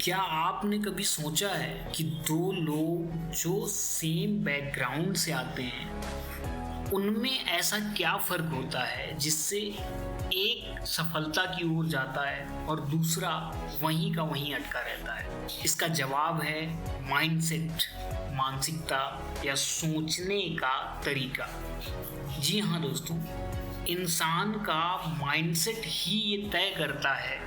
क्या आपने कभी सोचा है कि दो लोग जो सेम बैकग्राउंड से आते हैं उनमें ऐसा क्या फर्क होता है जिससे एक सफलता की ओर जाता है और दूसरा वहीं का वहीं अटका रहता है? इसका जवाब है माइंडसेट, मानसिकता या सोचने का तरीका। जी हाँ दोस्तों, इंसान का माइंडसेट ही ये तय करता है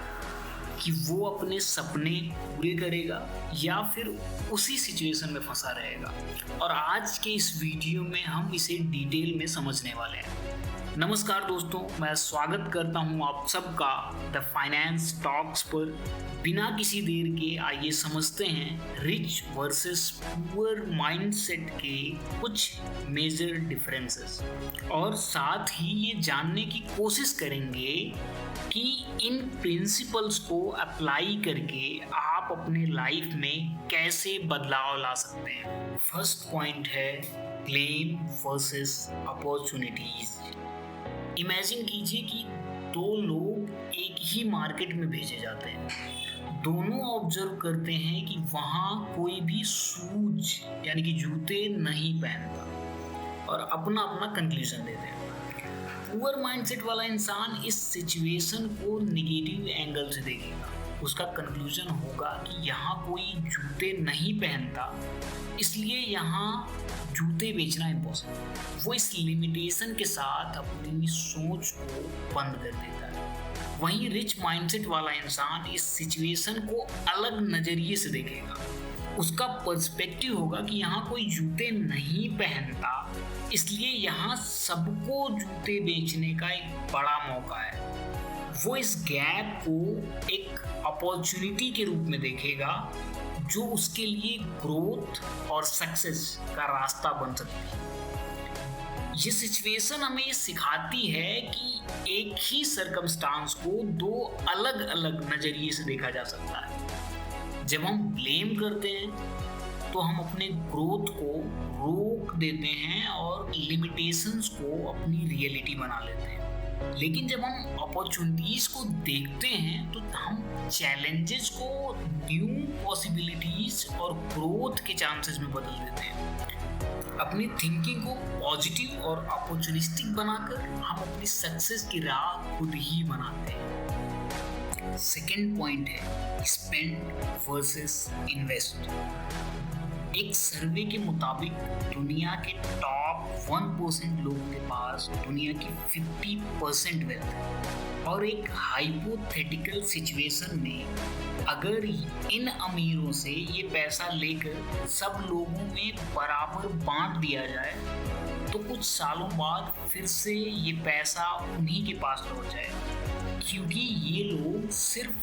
कि वो अपने सपने पूरे करेगा या फिर उसी सिचुएशन में फंसा रहेगा। और आज के इस वीडियो में हम इसे डिटेल में समझने वाले हैं। नमस्कार दोस्तों, मैं स्वागत करता हूं आप सबका द फाइनेंस टॉक्स पर। बिना किसी देर के आइए समझते हैं रिच वर्सेस पुअर माइंडसेट के कुछ मेजर डिफरेंसेस, और साथ ही ये जानने की कोशिश करेंगे कि इन प्रिंसिपल्स को अप्लाई करके आप अपने लाइफ में कैसे बदलाव ला सकते हैं। फर्स्ट पॉइंट है ब्लेम वर्सेस अपॉर्चुनिटीज। इमेजिन कीजिए कि दो लोग एक ही मार्केट में भेजे जाते हैं। दोनों ऑब्जर्व करते हैं कि वहाँ कोई भी शूज यानी कि जूते नहीं पहनता और अपना अपना कंक्लूजन देते हैं। पुअर माइंडसेट वाला इंसान इस सिचुएशन को नेगेटिव एंगल से देखेगा। उसका कंक्लूजन होगा कि यहाँ कोई जूते नहीं पहनता, इसलिए यहाँ जूते बेचना इम्पॉसिबल। वो इस लिमिटेशन के साथ अपनी सोच को बंद कर देता है। वहीं रिच माइंडसेट वाला इंसान इस सिचुएशन को अलग नजरिए से देखेगा। उसका पर्सपेक्टिव होगा कि यहाँ कोई जूते नहीं पहनता, इसलिए यहाँ सबको जूते बेचने का एक बड़ा मौका है। वो इस गैप को एक अपॉर्चुनिटी के रूप में देखेगा जो उसके लिए ग्रोथ और सक्सेस का रास्ता बन सकती है। ये सिचुएशन हमें ये सिखाती है कि एक ही सर्कमस्टांस को दो अलग अलग नजरिए से देखा जा सकता है। जब हम ब्लेम करते हैं तो हम अपने ग्रोथ को रोक देते हैं और लिमिटेशंस को अपनी रियलिटी बना लेते हैं। लेकिन जब हम अपॉर्चुनिटीज को देखते हैं तो हम चैलेंजेस को न्यू पॉसिबिलिटीज और ग्रोथ के चांसेस में बदल देते हैं। अपनी थिंकिंग को पॉजिटिव और अपॉर्चुनिस्टिक बनाकर हम अपनी सक्सेस की राह खुद ही बनाते हैं। सेकेंड पॉइंट है स्पेंड वर्सेस इन्वेस्ट। एक सर्वे के मुताबिक दुनिया के टॉप 1% लोगों के पास दुनिया की 50% वेल्थ है। और एक हाइपोथेटिकल सिचुएशन में अगर इन अमीरों से ये पैसा लेकर सब लोगों में बराबर बांट दिया जाए तो कुछ सालों बाद फिर से ये पैसा उन्हीं के पास लौट जाएगा, क्योंकि ये लोग सिर्फ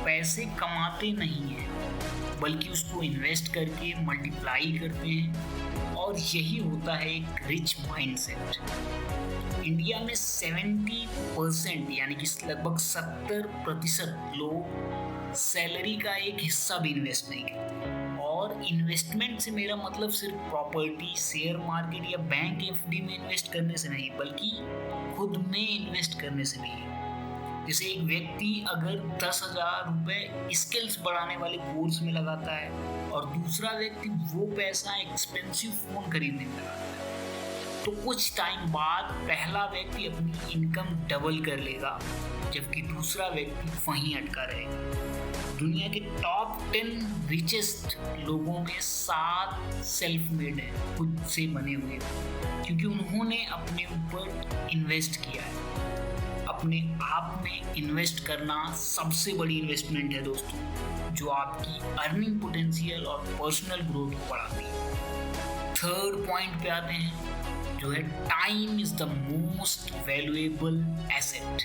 पैसे कमाते नहीं हैं बल्कि उसको इन्वेस्ट करके मल्टीप्लाई करते हैं। और यही होता है एक रिच माइंडसेट। इंडिया में 70% यानी कि लगभग 70% लोग सैलरी का एक हिस्सा भी इन्वेस्ट नहीं करते। और इन्वेस्टमेंट से मेरा मतलब सिर्फ प्रॉपर्टी, शेयर मार्केट या बैंक एफडी में इन्वेस्ट करने से नहीं, बल्कि खुद में इन्वेस्ट करने से भी है। जैसे एक व्यक्ति अगर 10,000 रुपए स्किल्स बढ़ाने वाले कोर्स में लगाता है और दूसरा व्यक्ति वो पैसा एक्सपेंसिव फोन खरीदने में लगाता है, तो कुछ टाइम बाद पहला व्यक्ति अपनी इनकम डबल कर लेगा जबकि दूसरा व्यक्ति वहीं अटका रहेगा। दुनिया के टॉप 10 रिचेस्ट लोगों में 7 सेल्फ मेड है, खुद से बने हुए, क्योंकि उन्होंने अपने ऊपर इन्वेस्ट किया है। अपने आप में इन्वेस्ट करना सबसे बड़ी इन्वेस्टमेंट है दोस्तों, जो आपकी अर्निंग पोटेंशियल और पर्सनल ग्रोथ को बढ़ाती है। थर्ड पॉइंट पे आते हैं, जो है time is the most valuable asset.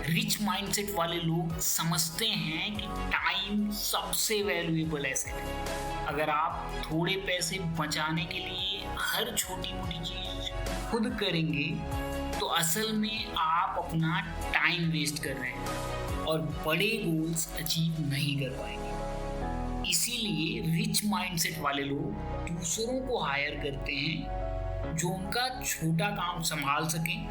Rich mindset वाले लोग समझते हैं कि टाइम सबसे वैल्यूएबल एसेट है। अगर आप थोड़े पैसे बचाने के लिए हर छोटी मोटी चीज खुद करेंगे तो असल में आप अपना टाइम वेस्ट कर रहे हैं और बड़े गोल्स अचीव नहीं कर पाएंगे। इसीलिए रिच माइंडसेट वाले लोग दूसरों को हायर करते हैं जो उनका छोटा काम संभाल सकें,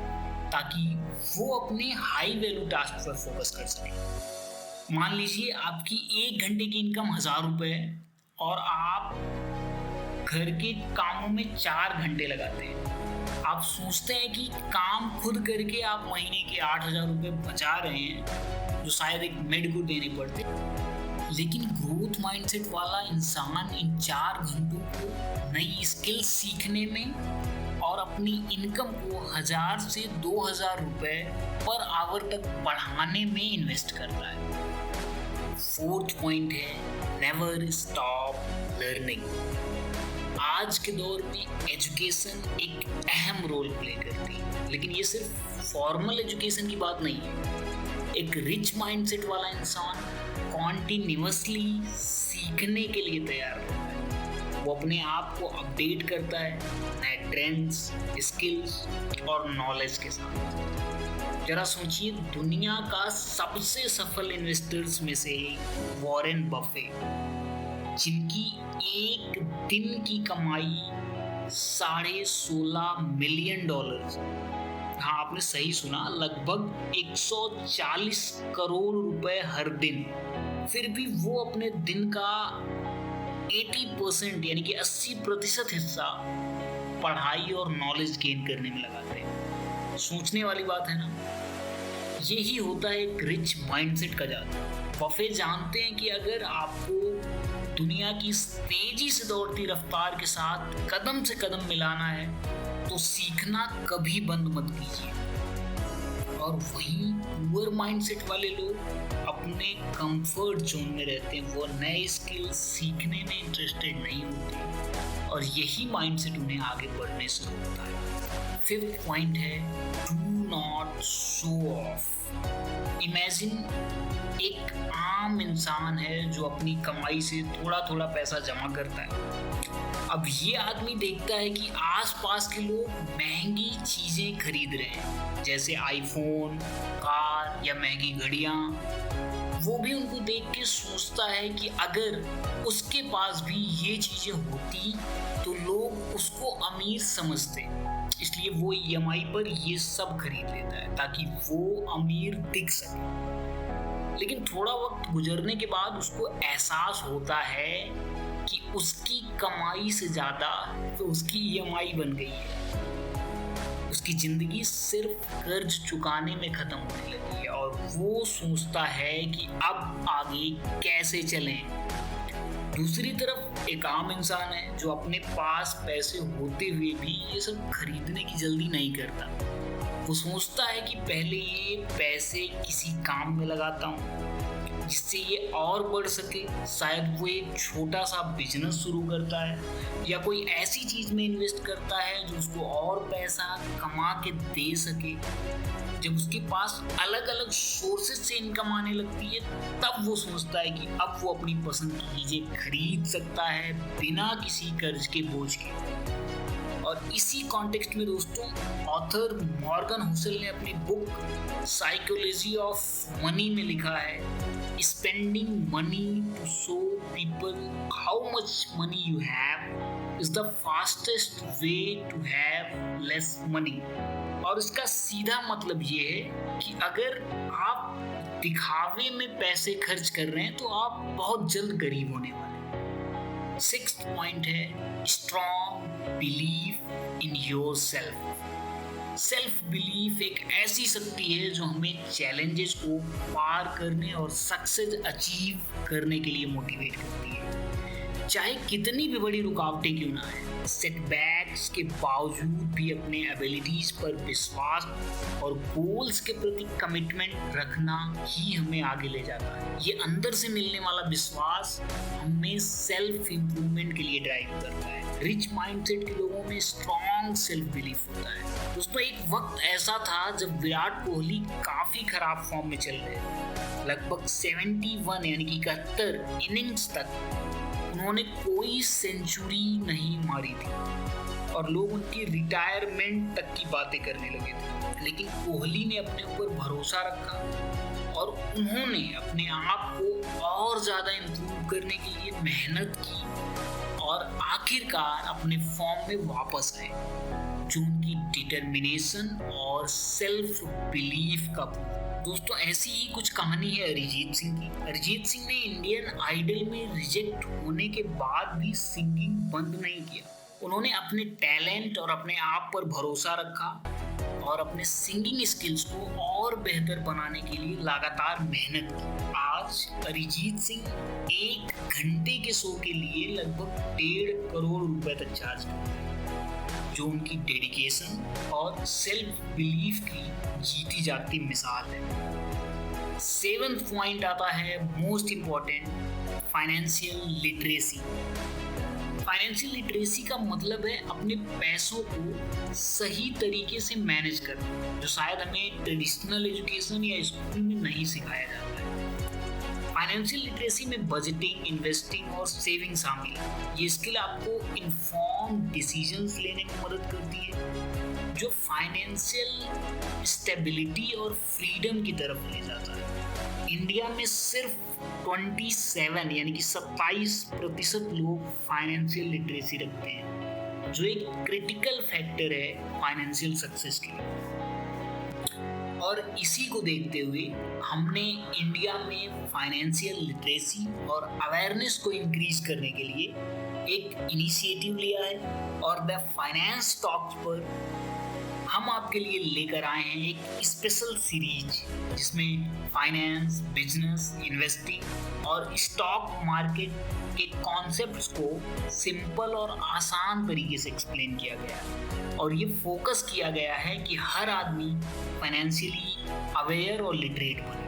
ताकि वो अपने हाई वैल्यू टास्क पर फोकस कर सकें। मान लीजिए आपकी 1 घंटे की इनकम 1000 रुपये है और आप घर के कामों में 4 घंटे लगाते हैं। आप सोचते हैं कि काम खुद करके आप महीने के 8000 रुपये बचा रहे हैं, जो शायद एक मेड को देने पड़ते। लेकिन ग्रोथ माइंडसेट वाला इंसान इन 4 घंटों को नई स्किल सीखने में और अपनी इनकम को 1000 से 2000 रुपये पर आवर तक बढ़ाने में इन्वेस्ट करता है। 4th पॉइंट है नेवर स्टॉप लर्निंग। आज के दौर में एजुकेशन एक अहम रोल प्ले करती है, लेकिन ये सिर्फ फॉर्मल एजुकेशन की बात नहीं है। एक रिच माइंडसेट वाला इंसान कॉन्टिन्यूअसली सीखने के लिए तैयार रहता है। वो अपने आप को अपडेट करता है नए ट्रेंड्स, स्किल्स और नॉलेज के साथ। जरा सोचिए, दुनिया का सबसे सफल इन्वेस्टर्स में से एक वॉरेन बफे, जिनकी एक दिन की कमाई $16.5 मिलियन। हाँ, आपने सही सुना, लगभग 140 करोड़ रुपए हर दिन। फिर भी वो अपने दिन का 80% यानी कि 80% हिस्सा पढ़ाई और नॉलेज गेन करने में लगाते हैं। सोचने वाली बात है ना। यही होता है एक रिच माइंडसेट का जादू। बफे जानते हैं कि अगर आपको दुनिया की तेजी से दौड़ती रफ्तार के साथ कदम से कदम मिलाना है तो सीखना कभी बंद मत कीजिए। और वहीं पुअर माइंडसेट वाले लोग अपने कंफर्ट जोन में रहते हैं, वो नए स्किल सीखने में इंटरेस्टेड नहीं होते और यही माइंडसेट उन्हें आगे बढ़ने से रोकता है। 5th पॉइंट है do not show off. Imagine एक आम इंसान है जो अपनी कमाई से थोड़ा थोड़ा पैसा जमा करता है। अब ये आदमी देखता है कि आसपास के लोग महंगी चीजें खरीद रहे हैं, जैसे आईफोन, कार या महंगी घड़ियां। वो भी उनको देख के सोचता है कि अगर उसके पास भी ये चीजें होती तो लोग उसको अमीर समझते। इसलिए वो EMI पर ये सब खरीद लेता है ताकि वो अमीर दिख सके। लेकिन थोड़ा वक्त गुजरने के बाद उसको एहसास होता है कि उसकी कमाई से ज्यादा तो उसकी EMI बन गई है। उसकी जिंदगी सिर्फ कर्ज चुकाने में खत्म होने लगी है और वो सोचता है कि अब आगे कैसे चलें। दूसरी तरफ एक आम इंसान है जो अपने पास पैसे होते हुए भी ये सब खरीदने की जल्दी नहीं करता। वो सोचता है कि पहले ये पैसे किसी काम में लगाता हूँ जिससे ये और बढ़ सके। शायद वो एक छोटा सा बिजनेस शुरू करता है या कोई ऐसी चीज में इन्वेस्ट करता है जो उसको और पैसा कमा के दे सके। जब उसके पास अलग अलग सोर्सेज से इनकम आने लगती है तब वो सोचता है कि अब वो अपनी पसंद की चीजें खरीद सकता है बिना किसी कर्ज के बोझ के। और इसी कॉन्टेक्स्ट में दोस्तों, ऑथर मॉर्गन हुसेल ने अपनी बुक साइकोलॉजी ऑफ मनी में लिखा है, spending money to show people how much money you have is the fastest way to have less money. और इसका सीधा मतलब ये है कि अगर आप दिखावे में पैसे खर्च कर रहे हैं तो आप बहुत जल्द गरीब होने वाले हैं। 6th पॉइंट है strong belief in yourself. Self belief एक ऐसी शक्ति है जो हमें चैलेंजेस को पार करने और सक्सेस अचीव करने के लिए मोटिवेट करती है। चाहे कितनी भी बड़ी रुकावटें क्यों ना आए, सेटबैक्स के बावजूद भी अपने एबिलिटीज पर विश्वास और गोल्स के प्रति कमिटमेंट रखना ही हमें आगे ले जाता है। ये अंदर से मिलने वाला विश्वास हमें सेल्फ इम्प्रूवमेंट के लिए ड्राइव करता है। रिच माइंडसेट के लोगों में स्ट्रॉन्ग सेल्फ बिलीफ होता है। दोस्तों, एक वक्त ऐसा था जब विराट कोहली काफी खराब फॉर्म में चल रहे थे। लगभग 71 यानी कि 71 इनिंग्स तक उन्होंने कोई सेंचुरी नहीं मारी थी और लोग उनकी रिटायरमेंट तक की बातें करने लगे थे। लेकिन कोहली ने अपने ऊपर भरोसा रखा और उन्होंने अपने आप को और ज्यादा इम्प्रूव करने के लिए मेहनत की और आखिरकार अपने फॉर्म में वापस आए, जो उनकी डिटर्मिनेशन और सेल्फ बिलीफ का दोस्तों ऐसी ही कुछ कहानी है अरिजीत सिंह की। अरिजीत सिंह ने इंडियन आइडल में रिजेक्ट होने के बाद भी सिंगिंग बंद नहीं किया। उन्होंने अपने टैलेंट और अपने आप पर भरोसा रखा और अपने सिंगिंग स्किल्स को और बेहतर बनाने के लिए लगातार मेहनत की। आज अरिजीत सिंह 1 घंटे के शो के लिए लगभग 1.5 करोड़ रुपए तक चार्ज करते हैं, जो उनकी डेडिकेशन और सेल्फ बिलीफ की जीती जाती मिसाल है। 7th पॉइंट आता है most important, financial literacy. Financial literacy का मतलब है अपने पैसों को सही तरीके से मैनेज करना, जो शायद हमें ट्रेडिशनल एजुकेशन या स्कूल में नहीं सिखाया जाता है। फाइनेंशियल लिटरेसी में बजटिंग, इन्वेस्टिंग और सेविंग शामिल है। ये स्किल आपको इन्फॉर्म डिसीजंस लेने में मदद करती है, जो फाइनेंशियल स्टेबिलिटी और फ्रीडम की तरफ ले जाता है। इंडिया में सिर्फ 27 यानी कि 27% लोग फाइनेंशियल लिटरेसी रखते हैं, जो एक क्रिटिकल फैक्टर है फाइनेंशियल सक्सेस के लिए। और इसी को देखते हुए हमने इंडिया में फाइनेंशियल लिटरेसी और अवेयरनेस को इंक्रीज करने के लिए एक इनिशिएटिव लिया है, और द फाइनेंस टॉक्स पर हम आपके लिए लेकर आए हैं एक स्पेशल सीरीज, जिसमें फाइनेंस, बिजनेस, इन्वेस्टिंग और स्टॉक मार्केट के कॉन्सेप्ट्स को सिंपल और आसान तरीके से एक्सप्लेन किया गया है। और ये फोकस किया गया है कि हर आदमी फाइनेंशियली अवेयर और लिटरेट बने।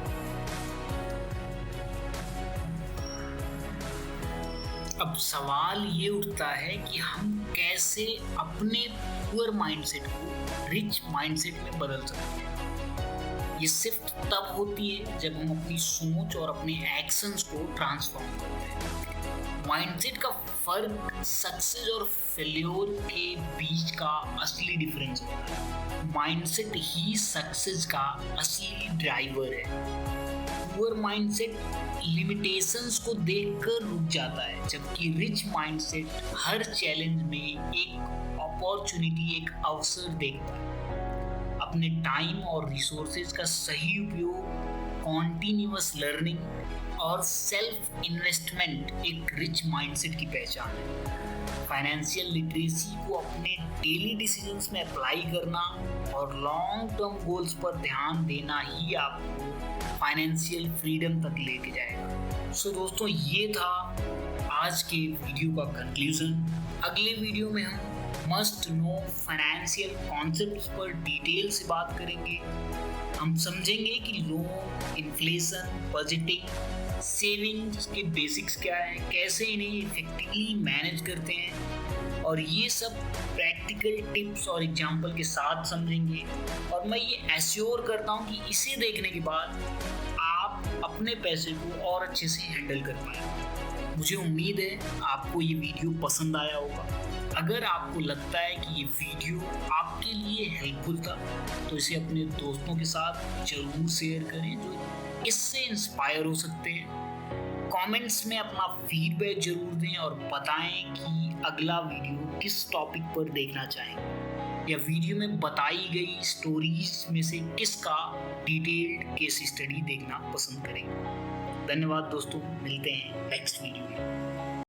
अब सवाल ये उठता है कि हम कैसे अपने पुअर माइंडसेट को रिच माइंडसेट में बदल सकते हैं। ये सिर्फ तब होती है जब हम अपनी सोच और अपने एक्शंस को ट्रांसफॉर्म करते हैं। माइंडसेट का फर्क सक्सेस और फेल्योर के बीच का असली डिफरेंस होता है। माइंडसेट ही सक्सेस का असली ड्राइवर है। पुअर माइंडसेट लिमिटेशंस को देखकर रुक जाता है, जबकि रिच माइंडसेट हर चैलेंज में एक अपॉर्चुनिटी, एक अवसर देखता है। अपने टाइम और रिसोर्सेज का सही उपयोग, कॉन्टिन्यूअस लर्निंग और सेल्फ इन्वेस्टमेंट एक रिच माइंडसेट की पहचान है। फाइनेंशियल लिटरेसी को अपने डेली डिसीजंस में अप्लाई करना और लॉन्ग टर्म गोल्स पर ध्यान देना ही आपको फाइनेंशियल फ्रीडम तक लेके जाएगा। सो दोस्तों, ये था आज के वीडियो का कंक्लूजन। अगले वीडियो में हम मस्ट नो फाइनेंशियल कॉन्सेप्ट्स पर डिटेल से बात करेंगे। हम समझेंगे कि लोन, इन्फ्लेशन, बजटिंग, सेविंग्स के बेसिक्स क्या हैं, कैसे इन्हें इफेक्टिवली मैनेज करते हैं, और ये सब प्रैक्टिकल टिप्स और एग्जाम्पल के साथ समझेंगे। और मैं ये एश्योर करता हूँ कि इसे देखने के बाद आप अपने पैसे को और अच्छे से हैंडल कर पाएंगे। मुझे उम्मीद है आपको ये वीडियो पसंद आया होगा। अगर आपको लगता है कि ये वीडियो आपके लिए हेल्पफुल था, तो इसे अपने दोस्तों के साथ जरूर शेयर करें जो इससे इंस्पायर हो सकते हैं। कमेंट्स में अपना फीडबैक जरूर दें और बताएं कि अगला वीडियो किस टॉपिक पर देखना चाहेंगे, या वीडियो में बताई गई स्टोरीज में से किसका डिटेल्ड केस स्टडी देखना पसंद करेंगे। धन्यवाद दोस्तों, मिलते हैं नेक्स्ट वीडियो में।